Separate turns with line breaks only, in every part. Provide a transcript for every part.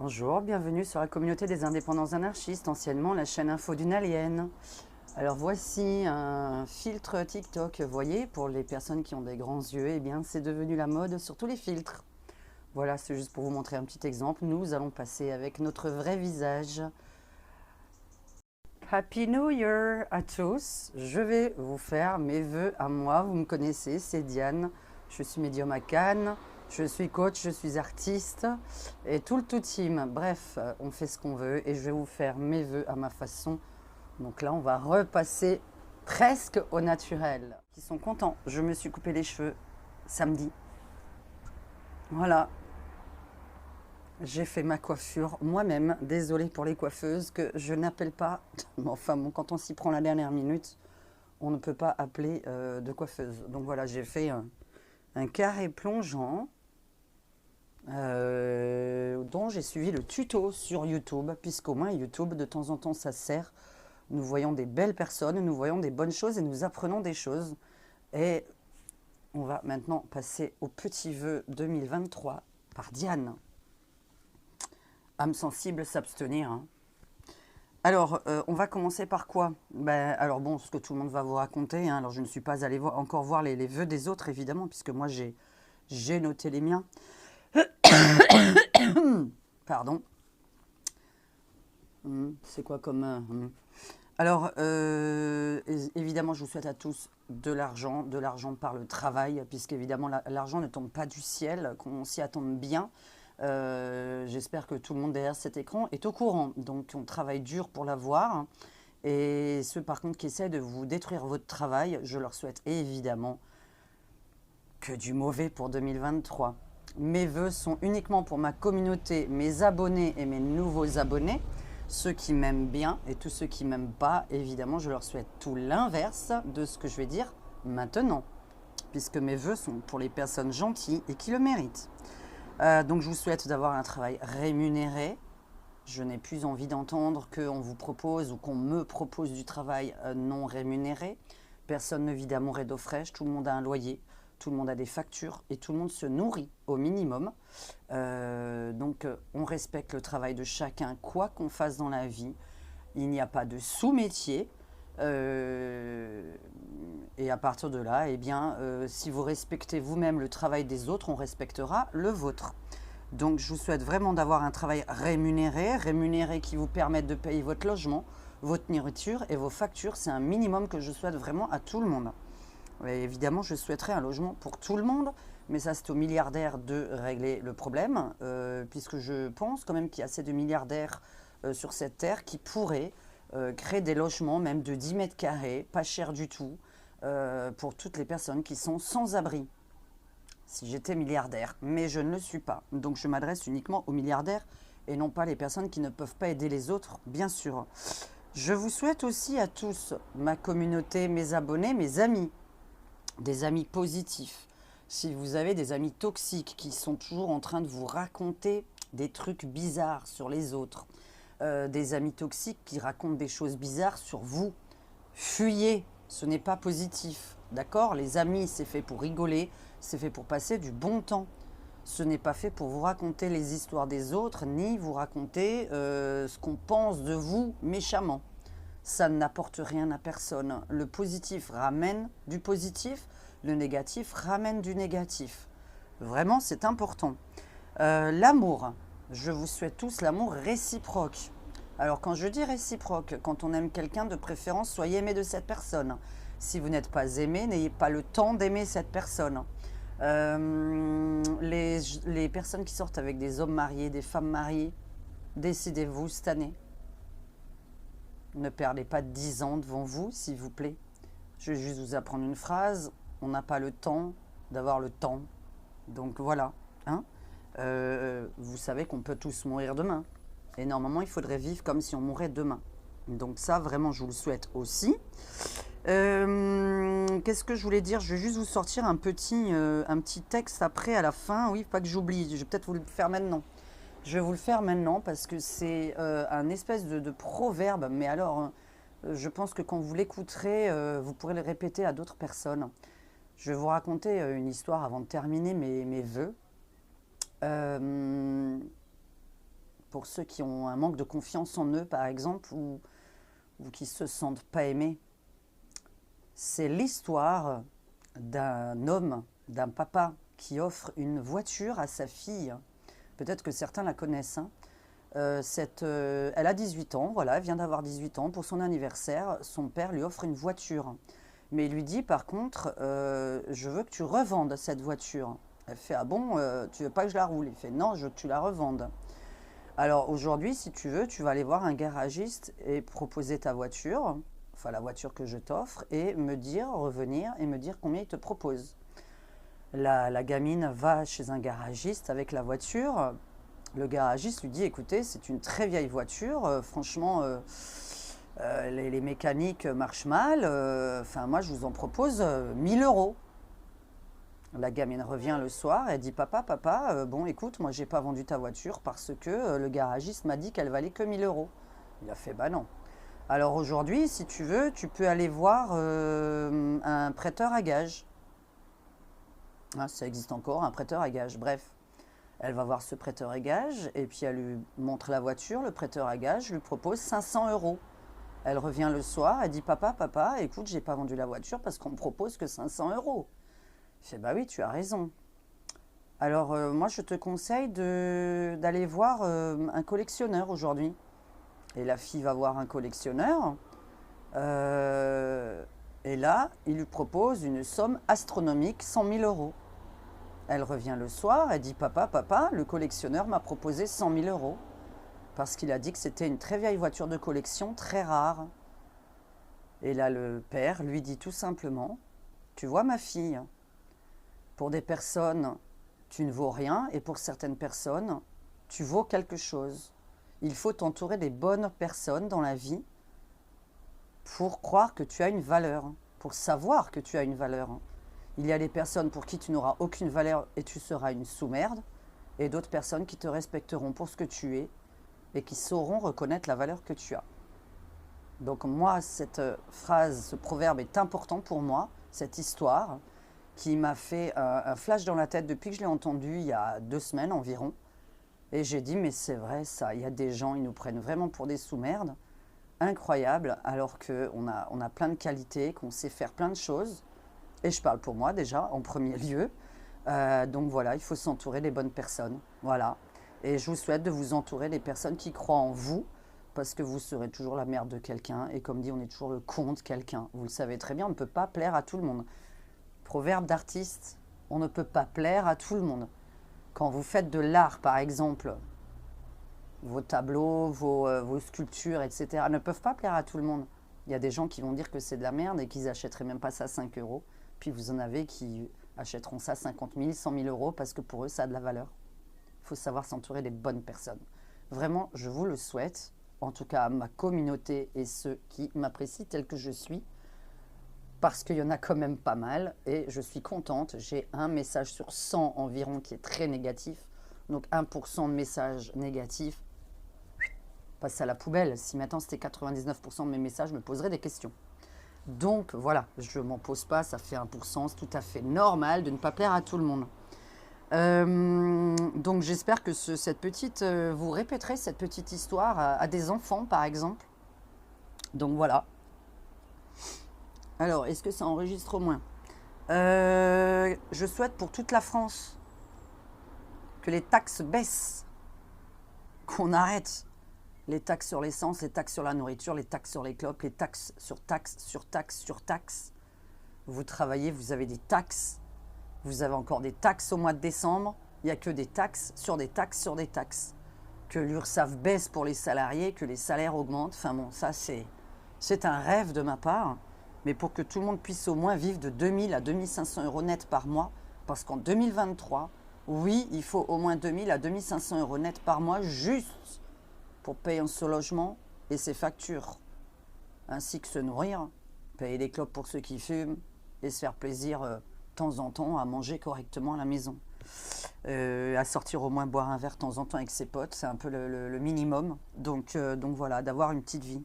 Bonjour, bienvenue sur la communauté des indépendants anarchistes, anciennement la chaîne info d'une alien. Alors voici un filtre TikTok, vous voyez, pour les personnes qui ont des grands yeux, eh bien c'est devenu la mode sur tous les filtres. Voilà, c'est juste pour vous montrer un petit exemple. Nous allons passer avec notre vrai visage. Happy New Year à tous. Je vais vous faire mes vœux à moi. Vous me connaissez, c'est Diane. Je suis médium à Cannes. Je suis coach, je suis artiste et tout le tout team. Bref, on fait ce qu'on veut et je vais vous faire mes vœux à ma façon. Donc là, on va repasser presque au naturel. Ils sont contents. Je me suis coupé les cheveux samedi. Voilà, j'ai fait ma coiffure moi-même. Désolée pour les coiffeuses que je n'appelle pas. Mais enfin bon, quand on s'y prend la dernière minute, on ne peut pas appeler de coiffeuse. Donc voilà, j'ai fait un carré plongeant dont j'ai suivi le tuto sur YouTube, puisqu'au moins YouTube, de temps en temps, ça sert. Nous voyons des belles personnes, nous voyons des bonnes choses et nous apprenons des choses. Et on va maintenant passer au petit vœu 2023 par Diane. Âme sensible, s'abstenir. Hein. Alors, on va commencer par quoi? Alors bon, ce que tout le monde va vous raconter. Hein. Alors, je ne suis pas allée encore voir les vœux des autres, évidemment, puisque moi, j'ai noté les miens. Pardon. C'est quoi comme... Alors, évidemment, je vous souhaite à tous de l'argent par le travail, puisqu'évidemment, l'argent ne tombe pas du ciel, qu'on s'y attende bien. J'espère que tout le monde derrière cet écran est au courant. Donc, on travaille dur pour l'avoir. Et ceux, par contre, qui essaient de vous détruire votre travail, je leur souhaite évidemment que du mauvais pour 2023. Mes vœux sont uniquement pour ma communauté, mes abonnés et mes nouveaux abonnés. Ceux qui m'aiment bien et tous ceux qui ne m'aiment pas, évidemment, je leur souhaite tout l'inverse de ce que je vais dire maintenant, puisque mes vœux sont pour les personnes gentilles et qui le méritent. Donc, je vous souhaite d'avoir un travail rémunéré. Je n'ai plus envie d'entendre qu'on vous propose ou qu'on me propose du travail non rémunéré. Personne ne vit d'amour et d'eau fraîche, tout le monde a un loyer. Tout le monde a des factures et tout le monde se nourrit au minimum. Donc, on respecte le travail de chacun, quoi qu'on fasse dans la vie. Il n'y a pas de sous-métier. Et à partir de là, eh bien, si vous respectez vous-même le travail des autres, on respectera le vôtre. Donc, je vous souhaite vraiment d'avoir un travail rémunéré qui vous permette de payer votre logement, votre nourriture et vos factures. C'est un minimum que je souhaite vraiment à tout le monde. Et évidemment, je souhaiterais un logement pour tout le monde, mais ça, c'est aux milliardaires de régler le problème, puisque je pense quand même qu'il y a assez de milliardaires sur cette terre qui pourraient créer des logements, même de 10 mètres carrés, pas cher du tout, pour toutes les personnes qui sont sans abri. Si j'étais milliardaire, mais je ne le suis pas. Donc, je m'adresse uniquement aux milliardaires et non pas les personnes qui ne peuvent pas aider les autres, bien sûr. Je vous souhaite aussi à tous, ma communauté, mes abonnés, mes amis, des amis positifs. Si vous avez des amis toxiques qui sont toujours en train de vous raconter des trucs bizarres sur les autres, des amis toxiques qui racontent des choses bizarres sur vous, fuyez, ce n'est pas positif. D'accord? Les amis, c'est fait pour rigoler, c'est fait pour passer du bon temps. Ce n'est pas fait pour vous raconter les histoires des autres, ni vous raconter ce qu'on pense de vous méchamment. Ça n'apporte rien à personne. Le positif ramène du positif, le négatif ramène du négatif. Vraiment, c'est important. L'amour. Je vous souhaite tous l'amour réciproque. Alors, quand je dis réciproque, quand on aime quelqu'un, de préférence, soyez aimé de cette personne. Si vous n'êtes pas aimé, n'ayez pas le temps d'aimer cette personne. Les personnes qui sortent avec des hommes mariés, des femmes mariées, décidez-vous cette année. Ne perdez pas 10 ans devant vous, s'il vous plaît. Je vais juste vous apprendre une phrase. On n'a pas le temps d'avoir le temps. Donc voilà. Hein, vous savez qu'on peut tous mourir demain. Et normalement, il faudrait vivre comme si on mourait demain. Donc ça, vraiment, je vous le souhaite aussi. Qu'est-ce que je voulais dire? Je vais juste vous sortir un petit texte après, à la fin. Oui, pas que j'oublie. Je vais peut-être vous le faire maintenant. Je vais vous le faire maintenant parce que c'est un espèce de proverbe. Mais alors, je pense que quand vous l'écouterez, vous pourrez le répéter à d'autres personnes. Je vais vous raconter une histoire avant de terminer mes vœux. pour ceux qui ont un manque de confiance en eux, par exemple, ou qui ne se sentent pas aimés. C'est l'histoire d'un homme, d'un papa, qui offre une voiture à sa fille. Peut-être que certains la connaissent. Hein. Elle a 18 ans, voilà, elle vient d'avoir 18 ans. Pour son anniversaire, son père lui offre une voiture. Mais il lui dit, par contre, je veux que tu revendes cette voiture. Elle fait, ah bon, tu veux pas que je la roule? Il fait, non, je veux que tu la revendes. Alors aujourd'hui, si tu veux, tu vas aller voir un garagiste et proposer ta voiture, enfin la voiture que je t'offre, et revenir et me dire combien il te propose. La gamine va chez un garagiste avec la voiture. Le garagiste lui dit, écoutez, c'est une très vieille voiture, franchement, les mécaniques marchent mal, enfin moi je vous en propose 1000 euros. La gamine revient le soir, elle dit, papa, bon écoute, moi j'ai pas vendu ta voiture parce que le garagiste m'a dit qu'elle valait que 1000 euros. Il a fait, bah non. Alors aujourd'hui, si tu veux, tu peux aller voir un prêteur à gages. Ah, ça existe encore, un prêteur à gages, bref. Elle va voir ce prêteur à gages et puis elle lui montre la voiture. Le prêteur à gages lui propose 500 euros. Elle revient le soir, elle dit, papa, écoute, j'ai pas vendu la voiture parce qu'on me propose que 500 euros. Je fais, bah oui, tu as raison. Alors moi, je te conseille d'aller voir un collectionneur aujourd'hui. Et la fille va voir un collectionneur. Et là, il lui propose une somme astronomique, 100 000 euros. Elle revient le soir, elle dit, papa, le collectionneur m'a proposé 100 000 euros. Parce qu'il a dit que c'était une très vieille voiture de collection, très rare. Et là, le père lui dit tout simplement, tu vois ma fille, pour des personnes, tu ne vaux rien, et pour certaines personnes, tu vaux quelque chose. Il faut t'entourer des bonnes personnes dans la vie pour croire que tu as une valeur, pour savoir que tu as une valeur. Il y a des personnes pour qui tu n'auras aucune valeur et tu seras une sous-merde, et d'autres personnes qui te respecteront pour ce que tu es et qui sauront reconnaître la valeur que tu as. Donc moi, cette phrase, ce proverbe est important pour moi, cette histoire, qui m'a fait un flash dans la tête depuis que je l'ai entendu il y a 2 semaines environ. Et j'ai dit, mais c'est vrai ça, il y a des gens, ils nous prennent vraiment pour des sous-merdes, incroyable, alors qu'on a plein de qualités, qu'on sait faire plein de choses. Et je parle pour moi déjà, en premier lieu. Donc voilà, il faut s'entourer des bonnes personnes. Voilà. Et je vous souhaite de vous entourer des personnes qui croient en vous, parce que vous serez toujours la merde de quelqu'un. Et comme dit, on est toujours le con de quelqu'un. Vous le savez très bien, on ne peut pas plaire à tout le monde. Proverbe d'artiste, on ne peut pas plaire à tout le monde. Quand vous faites de l'art, par exemple, vos tableaux, vos sculptures, etc., ne peuvent pas plaire à tout le monde. Il y a des gens qui vont dire que c'est de la merde et qu'ils n'achèteraient même pas ça 5 euros. Puis vous en avez qui achèteront ça 50 000, 100 000 euros parce que pour eux, ça a de la valeur. Il faut savoir s'entourer des bonnes personnes. Vraiment, je vous le souhaite, en tout cas à ma communauté et ceux qui m'apprécient tel que je suis, parce qu'il y en a quand même pas mal et je suis contente. J'ai un message sur 100 environ qui est très négatif. Donc 1% de messages négatifs, passe à la poubelle. Si maintenant c'était 99% de mes messages, je me poserais des questions. Donc voilà, je ne m'en pose pas, ça fait 1%, c'est tout à fait normal de ne pas plaire à tout le monde. Donc j'espère que vous répéterez cette petite histoire à des enfants par exemple. Donc voilà. Alors, est-ce que ça enregistre au moins? Je souhaite pour toute la France que les taxes baissent, qu'on arrête les taxes sur l'essence, les taxes sur la nourriture, les taxes sur les clopes, les taxes sur taxes, sur taxes, sur taxes. Vous travaillez, vous avez des taxes, vous avez encore des taxes au mois de décembre, il n'y a que des taxes sur des taxes sur des taxes. Que l'URSSAF baisse pour les salariés, que les salaires augmentent, enfin bon, ça c'est un rêve de ma part. Mais pour que tout le monde puisse au moins vivre de 2000 à 2500 euros net par mois, parce qu'en 2023, oui, il faut au moins 2000 à 2500 euros net par mois juste pour payer son logement et ses factures, ainsi que se nourrir, payer des clopes pour ceux qui fument et se faire plaisir de temps en temps à manger correctement à la maison. À sortir au moins boire un verre de temps en temps avec ses potes, c'est un peu le minimum. Donc voilà, d'avoir une petite vie.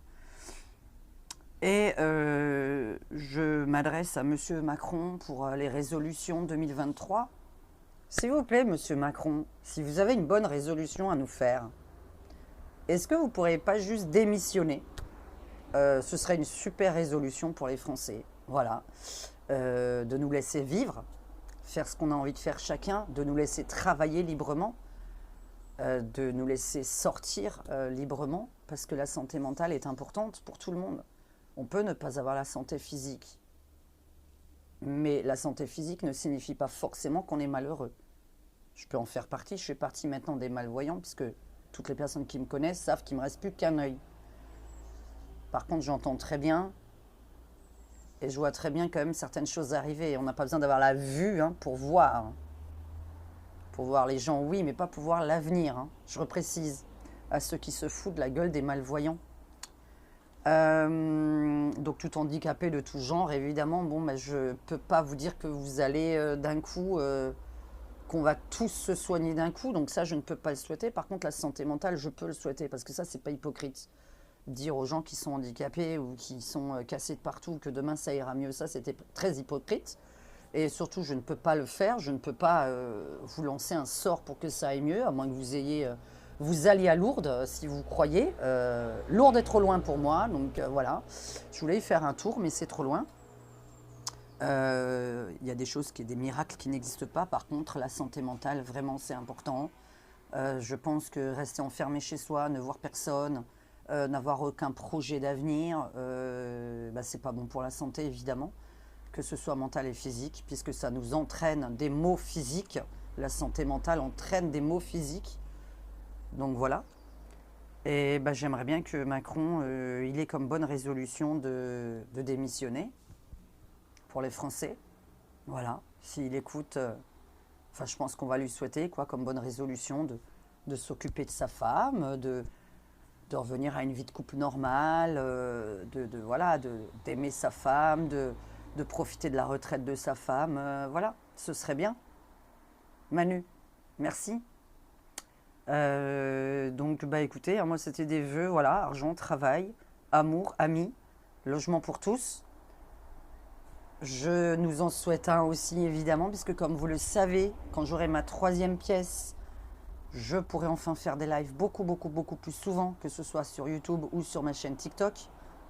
Et je m'adresse à Monsieur Macron pour les résolutions 2023. S'il vous plaît, Monsieur Macron, si vous avez une bonne résolution à nous faire, Est-ce que vous ne pourriez pas juste démissionner? Ce serait une super résolution pour les Français. Voilà. De nous laisser vivre, faire ce qu'on a envie de faire chacun, de nous laisser travailler librement, de nous laisser sortir librement, parce que la santé mentale est importante pour tout le monde. On peut ne pas avoir la santé physique, mais la santé physique ne signifie pas forcément qu'on est malheureux. Je peux en faire partie, je fais partie maintenant des malvoyants, puisque toutes les personnes qui me connaissent savent qu'il ne me reste plus qu'un œil. Par contre, j'entends très bien, et je vois très bien quand même certaines choses arriver. On n'a pas besoin d'avoir la vue pour voir. Pour voir les gens, oui, mais pas pour voir l'avenir. Je reprécise à ceux qui se foutent de la gueule des malvoyants. Donc tout handicapé de tout genre, évidemment, je ne peux pas vous dire que vous allez d'un coup, qu'on va tous se soigner d'un coup, donc ça je ne peux pas le souhaiter. Par contre la santé mentale, je peux le souhaiter, parce que ça c'est pas hypocrite. Dire aux gens qui sont handicapés ou qui sont cassés de partout que demain ça ira mieux, ça c'était très hypocrite. Et surtout je ne peux pas le faire, je ne peux pas vous lancer un sort pour que ça aille mieux, à moins que vous ayez... vous alliez à Lourdes, si vous croyez. Lourdes est trop loin pour moi, donc voilà. Je voulais y faire un tour, mais c'est trop loin. Il y a des choses, des miracles qui n'existent pas. Par contre, la santé mentale, vraiment, c'est important. Je pense que rester enfermé chez soi, ne voir personne, n'avoir aucun projet d'avenir, c'est pas bon pour la santé, évidemment, que ce soit mental et physique, puisque ça nous entraîne des maux physiques. La santé mentale entraîne des maux physiques. Donc voilà. Et j'aimerais bien que Macron, il ait comme bonne résolution de démissionner pour les Français. Voilà. S'il écoute, je pense qu'on va lui souhaiter, comme bonne résolution, de s'occuper de sa femme, de revenir à une vie de couple normale, d'aimer sa femme, de profiter de la retraite de sa femme. Voilà, ce serait bien. Manu, merci. Donc écoutez, moi c'était des vœux, voilà, argent, travail, amour, amis, logement pour tous. Je nous en souhaite un aussi évidemment, puisque comme vous le savez, quand j'aurai ma 3e pièce, je pourrai enfin faire des lives beaucoup plus souvent, que ce soit sur YouTube ou sur ma chaîne TikTok,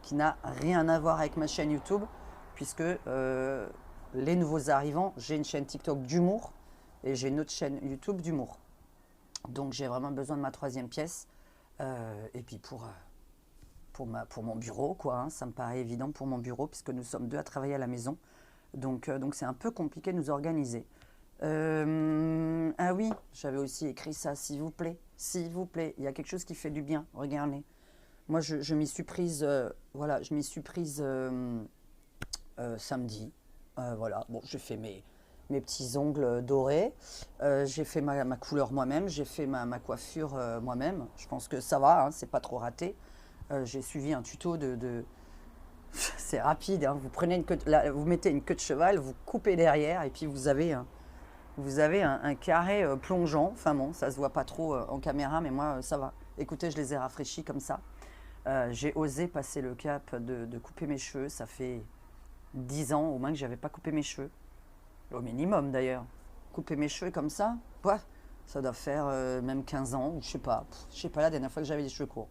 qui n'a rien à voir avec ma chaîne YouTube, puisque les nouveaux arrivants, j'ai une chaîne TikTok d'humour et j'ai une autre chaîne YouTube d'humour. Donc j'ai vraiment besoin de ma 3e pièce. Et puis pour mon bureau, ça me paraît évident pour mon bureau, puisque nous sommes 2 à travailler à la maison. Donc c'est un peu compliqué de nous organiser. Ah oui, j'avais aussi écrit ça, s'il vous plaît. S'il vous plaît, il y a quelque chose qui fait du bien, regardez. Moi je m'y suis prise, je m'y suis prise samedi. Voilà, je fais mes petits ongles dorés. J'ai fait ma couleur moi-même, j'ai fait ma coiffure moi-même. Je pense que ça va, c'est pas trop raté. J'ai suivi un tuto de... C'est rapide, vous prenez vous mettez une queue de cheval, vous coupez derrière et puis vous avez un carré plongeant. Enfin bon, ça se voit pas trop en caméra, mais moi ça va. Écoutez, je les ai rafraîchis comme ça. J'ai osé passer le cap de couper mes cheveux. Ça fait 10 ans au moins que j'avais pas coupé mes cheveux. Au minimum d'ailleurs. Couper mes cheveux comme ça, ça doit faire même 15 ans, ou je sais pas la dernière fois que j'avais des cheveux courts.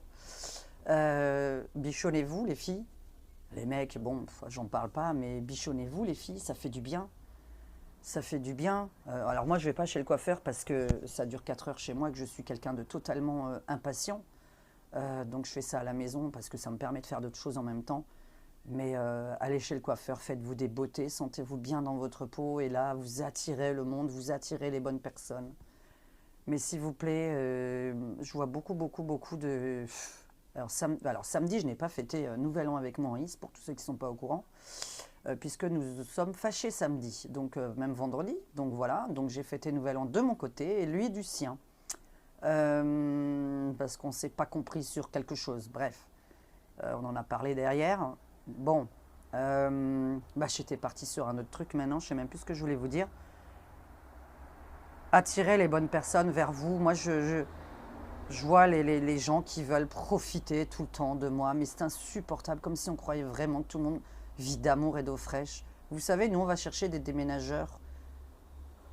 Bichonnez-vous les filles. Les mecs, j'en parle pas, mais bichonnez-vous les filles, ça fait du bien. Ça fait du bien. Alors moi je vais pas chez le coiffeur parce que ça dure 4 heures chez moi, que je suis quelqu'un de totalement impatient. Donc je fais ça à la maison parce que ça me permet de faire d'autres choses en même temps. Mais allez chez le coiffeur, faites-vous des beautés, sentez-vous bien dans votre peau et là, vous attirez le monde, vous attirez les bonnes personnes. Mais s'il vous plaît, je vois beaucoup de... Alors samedi, je n'ai pas fêté Nouvel An avec Maurice, pour tous ceux qui ne sont pas au courant, puisque nous sommes fâchés samedi, donc même vendredi. Donc voilà, donc j'ai fêté Nouvel An de mon côté et lui du sien. Parce qu'on ne s'est pas compris sur quelque chose, bref. On en a parlé derrière. Bon, j'étais partie sur un autre truc maintenant, je ne sais même plus ce que je voulais vous dire. Attirez les bonnes personnes vers vous. Moi, je vois les gens qui veulent profiter tout le temps de moi, mais c'est insupportable, comme si on croyait vraiment que tout le monde vit d'amour et d'eau fraîche. Vous savez, nous, on va chercher des déménageurs.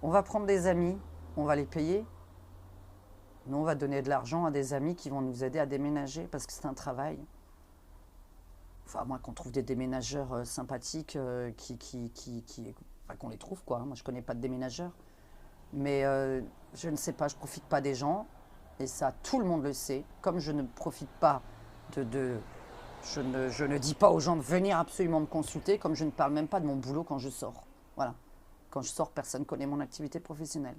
On va prendre des amis, on va les payer. Nous, on va donner de l'argent à des amis qui vont nous aider à déménager parce que c'est un travail. Enfin, à moins qu'on trouve des déménageurs sympathiques enfin, qu'on les trouve, quoi. Moi, je connais pas de déménageurs. Mais je ne sais pas, je profite pas des gens. Et ça, tout le monde le sait. Comme je ne profite pas je ne dis pas aux gens de venir absolument me consulter, comme je ne parle même pas de mon boulot quand je sors. Voilà. Quand je sors, personne ne connaît mon activité professionnelle.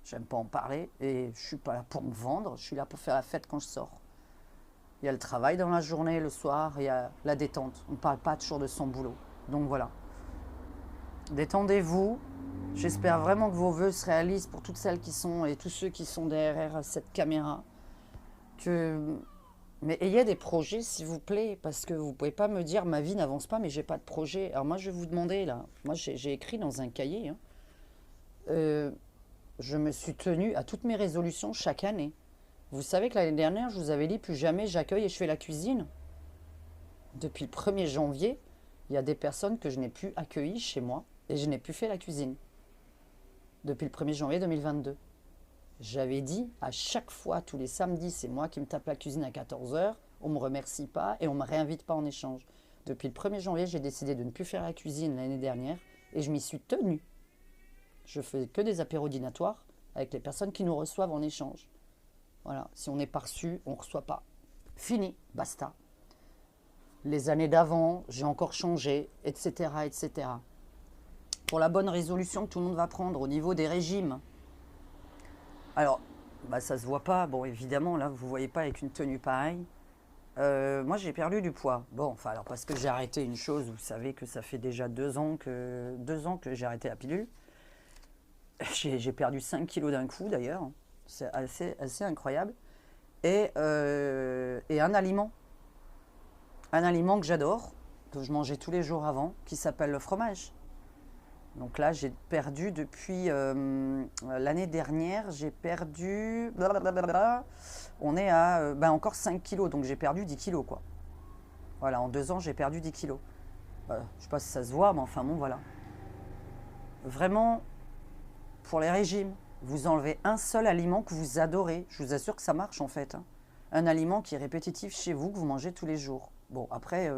J'aime pas en parler et je suis pas là pour me vendre, je suis là pour faire la fête quand je sors. Il y a le travail dans la journée, le soir, il y a la détente. On ne parle pas toujours de son boulot. Donc voilà. Détendez-vous. J'espère vraiment que vos vœux se réalisent pour toutes celles qui sont et tous ceux qui sont derrière cette caméra. Mais ayez des projets, s'il vous plaît, parce que vous ne pouvez pas me dire ma vie n'avance pas, mais j'ai pas de projet. Alors moi, je vais vous demander là. Moi, j'ai écrit dans un cahier. Hein. Je me suis tenue à toutes mes résolutions chaque année. Vous savez que l'année dernière, je vous avais dit plus jamais j'accueille et je fais la cuisine. Depuis le 1er janvier, il y a des personnes que je n'ai plus accueillies chez moi et je n'ai plus fait la cuisine. Depuis le 1er janvier 2022. J'avais dit à chaque fois, tous les samedis, c'est moi qui me tape la cuisine à 14 h, on ne me remercie pas et on ne me réinvite pas en échange. Depuis le 1er janvier, j'ai décidé de ne plus faire la cuisine l'année dernière et je m'y suis tenue. Je fais que des apéros dînatoires avec les personnes qui nous reçoivent en échange. Voilà, si on n'est pas reçu, on ne reçoit pas. Fini, basta. Les années d'avant, j'ai encore changé, etc., etc. Pour la bonne résolution que tout le monde va prendre au niveau des régimes. Alors, ça se voit pas. Bon, évidemment, là, vous ne voyez pas avec une tenue pareille. Moi, j'ai perdu du poids. Bon, enfin, alors parce que j'ai arrêté une chose, vous savez que ça fait déjà 2 ans que j'ai arrêté la pilule. J'ai perdu 5 kilos d'un coup, d'ailleurs. C'est assez incroyable. Et un aliment que j'adore, que je mangeais tous les jours avant, qui s'appelle le fromage. Donc là, j'ai perdu depuis l'année dernière, j'ai perdu, on est à encore 5 kilos, donc j'ai perdu 10 kilos, quoi. Voilà, en 2 ans, j'ai perdu 10 kilos. Je ne sais pas si ça se voit, mais enfin bon, voilà. Vraiment, pour les régimes, vous enlevez un seul aliment que vous adorez. Je vous assure que ça marche, en fait. Hein. Un aliment qui est répétitif chez vous, que vous mangez tous les jours. Bon, après...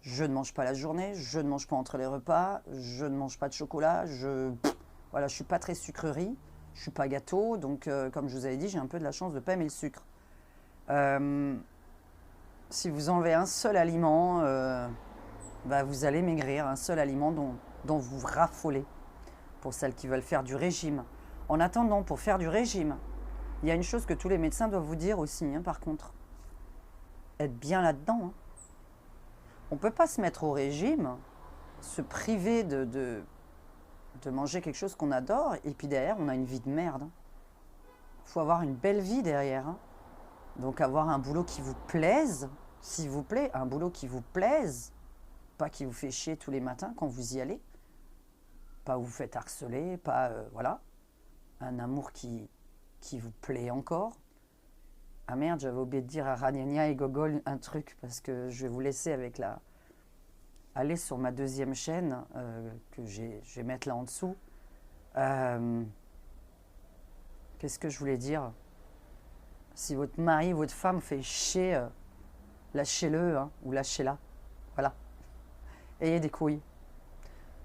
je ne mange pas la journée, je ne mange pas entre les repas, je ne mange pas de chocolat, voilà, je ne suis pas très sucrerie, je ne suis pas gâteau, donc comme je vous avais dit, j'ai un peu de la chance de ne pas aimer le sucre. Si vous enlevez un seul aliment, vous allez maigrir, un seul aliment dont vous raffolez, pour celles qui veulent faire du régime. En attendant, pour faire du régime, il y a une chose que tous les médecins doivent vous dire aussi, hein, par contre, être bien là-dedans, hein. On ne peut pas se mettre au régime, se priver de manger quelque chose qu'on adore, et puis derrière, on a une vie de merde. Il faut avoir une belle vie derrière. Hein. Donc avoir un boulot qui vous plaise, s'il vous plaît, un boulot qui vous plaise, pas qui vous fait chier tous les matins quand vous y allez, pas où vous faites harceler, pas... voilà. Un amour qui vous plaît encore. Ah merde, j'avais oublié de dire à Raniania et Gogol un truc, parce que je vais vous laisser avec la... Allez sur ma deuxième chaîne, que je vais mettre là en dessous. Qu'est-ce que je voulais dire? Si votre mari, votre femme fait chier, lâchez-le, hein, ou lâchez-la. Voilà. Ayez des couilles.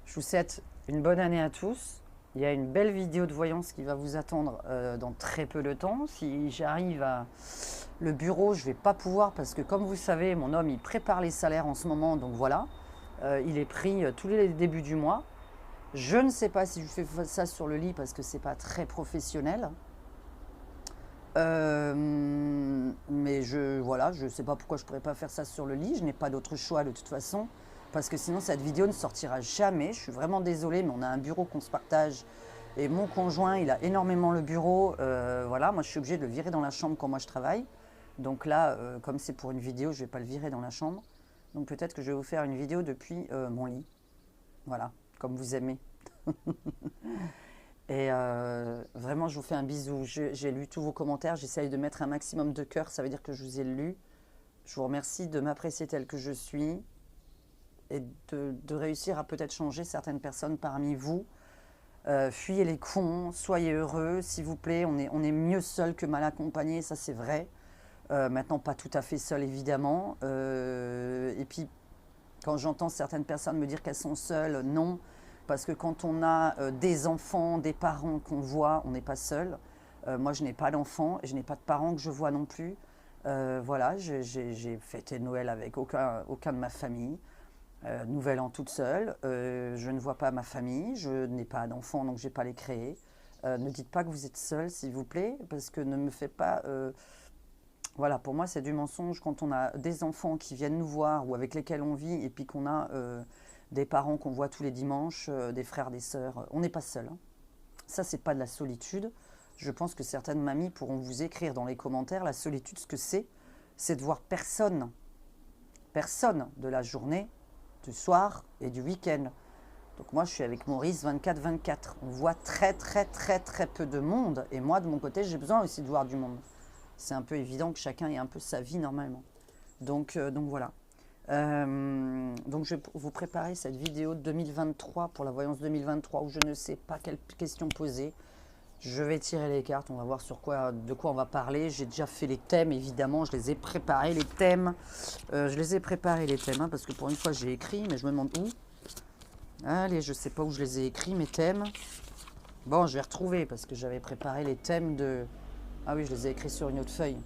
Je vous souhaite une bonne année à tous. Il y a une belle vidéo de voyance qui va vous attendre dans très peu de temps. Si j'arrive à le bureau, je ne vais pas pouvoir parce que comme vous savez, mon homme, il prépare les salaires en ce moment. Donc voilà, il est pris tous les débuts du mois. Je ne sais pas si je fais ça sur le lit parce que ce n'est pas très professionnel. Mais voilà, je ne sais pas pourquoi je ne pourrais pas faire ça sur le lit. Je n'ai pas d'autre choix de toute façon. Parce que sinon, cette vidéo ne sortira jamais. Je suis vraiment désolée, mais on a un bureau qu'on se partage. Et mon conjoint, il a énormément le bureau. Voilà, moi, je suis obligée de le virer dans la chambre quand moi, je travaille. Donc là, comme c'est pour une vidéo, je ne vais pas le virer dans la chambre. Donc peut-être que je vais vous faire une vidéo depuis mon lit. Voilà, comme vous aimez. Et vraiment, je vous fais un bisou. J'ai lu tous vos commentaires. J'essaye de mettre un maximum de cœur. Ça veut dire que je vous ai lu. Je vous remercie de m'apprécier tel que je suis. Et de réussir à peut-être changer certaines personnes parmi vous. Fuyez les cons, soyez heureux, s'il vous plaît. On est mieux seul que mal accompagné, ça c'est vrai. Maintenant, pas tout à fait seul, évidemment. Et puis, quand j'entends certaines personnes me dire qu'elles sont seules, non. Parce que quand on a des enfants, des parents qu'on voit, on n'est pas seul. Moi, je n'ai pas d'enfants, je n'ai pas de parents que je vois non plus. Voilà, j'ai fêté Noël avec aucun de ma famille. Nouvel an toute seule. Je ne vois pas ma famille, je n'ai pas d'enfants, donc je n'ai pas les créer. Ne dites pas que vous êtes seul, s'il vous plaît, parce que ne me faites pas... voilà, pour moi, c'est du mensonge quand on a des enfants qui viennent nous voir ou avec lesquels on vit et puis qu'on a des parents qu'on voit tous les dimanches, des frères, des sœurs. On n'est pas seul. Hein. Ça, c'est pas de la solitude. Je pense que certaines mamies pourront vous écrire dans les commentaires la solitude, ce que c'est de voir personne, personne de la journée, du soir et du week-end. Donc moi, je suis avec Maurice 24-24. On voit très peu de monde. Et moi, de mon côté, j'ai besoin aussi de voir du monde. C'est un peu évident que chacun ait un peu sa vie normalement. Donc voilà. Donc je vais vous préparer cette vidéo de 2023 pour la voyance 2023 où je ne sais pas quelle question poser. Je vais tirer les cartes, on va voir de quoi on va parler. J'ai déjà fait les thèmes, évidemment, je les ai préparés, les thèmes. Hein, parce que pour une fois, j'ai écrit, mais je me demande où. Allez, je ne sais pas où je les ai écrits, mes thèmes. Bon, je vais retrouver, parce que j'avais préparé les thèmes de... Ah oui, je les ai écrits sur une autre feuille.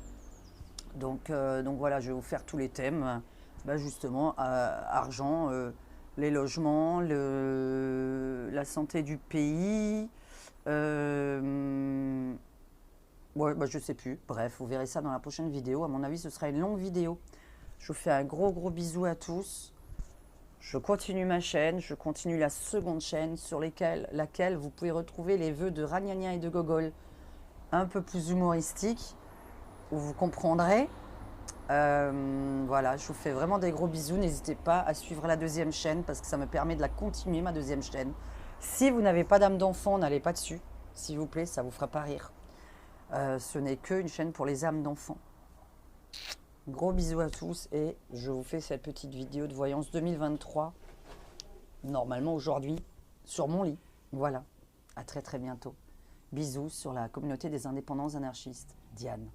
Donc voilà, je vais vous faire tous les thèmes. Bah, justement, argent, les logements, la santé du pays... ouais, bah, je sais plus. Bref, vous verrez ça dans la prochaine vidéo. À mon avis, ce sera une longue vidéo. Je vous fais un gros bisou à tous. Je continue ma chaîne. Je continue la seconde chaîne sur laquelle vous pouvez retrouver les vœux de Ragnagna et de Gogol. Un peu plus humoristique. Où vous comprendrez. Voilà, je vous fais vraiment des gros bisous. N'hésitez pas à suivre la deuxième chaîne parce que ça me permet de la continuer, ma deuxième chaîne. Si vous n'avez pas d'âme d'enfant, n'allez pas dessus. S'il vous plaît, ça ne vous fera pas rire. Ce n'est qu'une chaîne pour les âmes d'enfants. Gros bisous à tous et je vous fais cette petite vidéo de voyance 2023. Normalement aujourd'hui, sur mon lit. Voilà, à très bientôt. Bisous sur la communauté des indépendants anarchistes. Diane.